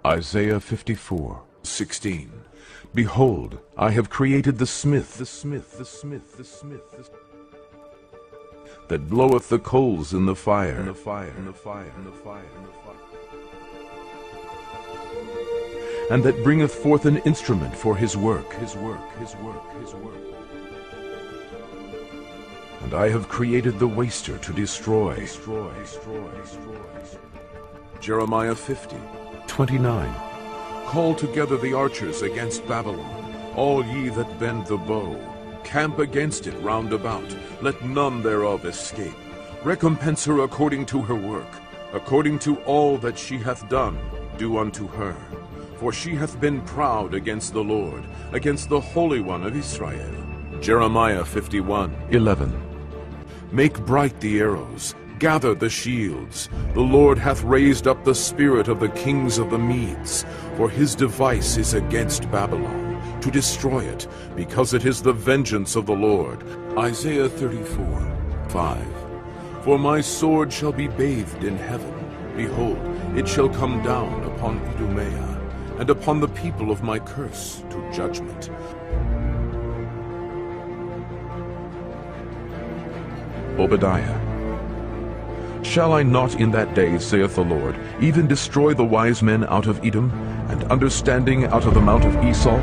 Isaiah 54:16. Behold, I have created the smith, that bloweth the coals in the fire, and that bringeth forth an instrument for his work. And I have created the waster to destroy. Jeremiah 50:29. Call together the archers against Babylon, all ye that bend the bow. Camp against it round about, let none thereof escape. Recompense her according to her work, according to all that she hath done, do unto her. For she hath been proud against the Lord, against the Holy One of Israel. Jeremiah 51:11. Make bright the arrows, gather the shields. The Lord hath raised up the spirit of the kings of the Medes, for his device is against Babylon, to destroy it, because it is the vengeance of the Lord. Isaiah 34:5. For my sword shall be bathed in heaven. Behold, it shall come down upon Idumea, and upon the people of my curse to judgment. Obadiah. Shall I not in that day, saith the Lord, even destroy the wise men out of Edom, and understanding out of the mount of Esau?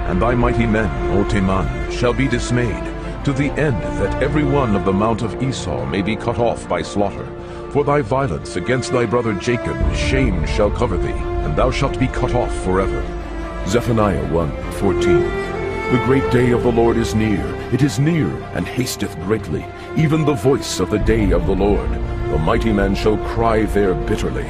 And thy mighty men, O Teman, shall be dismayed, to the end that every one of the mount of Esau may be cut off by slaughter. For thy violence against thy brother Jacob, shame shall cover thee, and thou shalt be cut off forever. Zephaniah 1:14. The great day of the Lord is near, it is near, and hasteth greatly, even the voice of the day of the Lord. The mighty men shall cry there bitterly.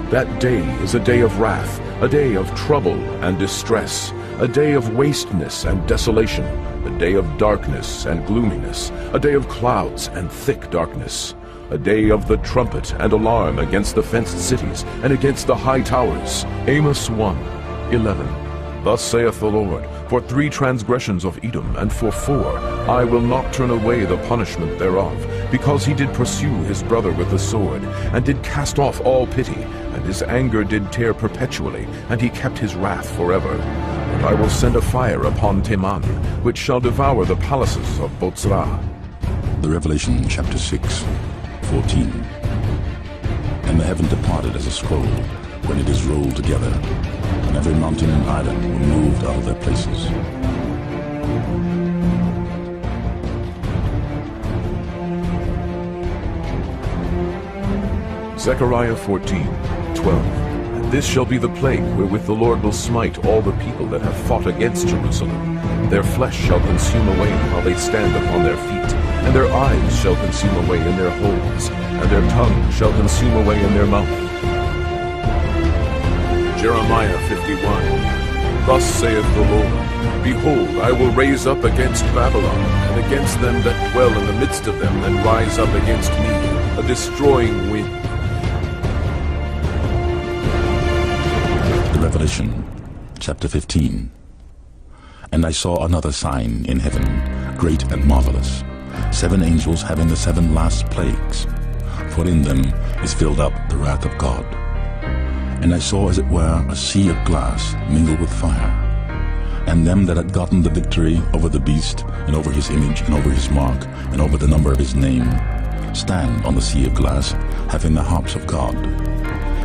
That day is a day of wrath, a day of trouble and distress, a day of wasteness and desolation, a day of darkness and gloominess, a day of clouds and thick darkness, a day of the trumpet and alarm against the fenced cities and against the high towers. Amos 1:11. Thus saith the Lord, for 3 transgressions of Edom, and for 4, I will not turn away the punishment thereof, because he did pursue his brother with the sword, and did cast off all pity, and his anger did tear perpetually, and he kept his wrath forever. And I will send a fire upon Teman, which shall devour the palaces of Bozrah. The Revelation chapter 6:14. And the heaven departed as a scroll, when it is rolled together, and every mountain and island were moved out of their places. Zechariah 14:12. And this shall be the plague wherewith the Lord will smite all the people that have fought against Jerusalem. Their flesh shall consume away while they stand upon their feet, and their eyes shall consume away in their holes, and their tongue shall consume away in their mouth. Jeremiah 51. Thus saith the Lord, Behold, I will raise up against Babylon, and against them that dwell in the midst of them that rise up against me, a destroying wind. The Revelation chapter 15. And I saw another sign in heaven, great and marvelous, 7 angels having the 7 last plagues, for in them is filled up the wrath of God. And I saw as it were a sea of glass mingled with fire, and them that had gotten the victory over the beast, and over his image, and over his mark, and over the number of his name, stand on the sea of glass, having the harps of God.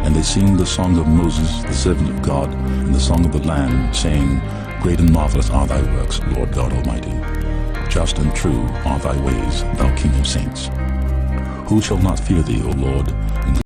And they sing the song of Moses, the servant of God, and the song of the Lamb, saying, Great and marvelous are thy works, Lord God Almighty. Just and true are thy ways, thou King of saints. Who shall not fear thee, O Lord,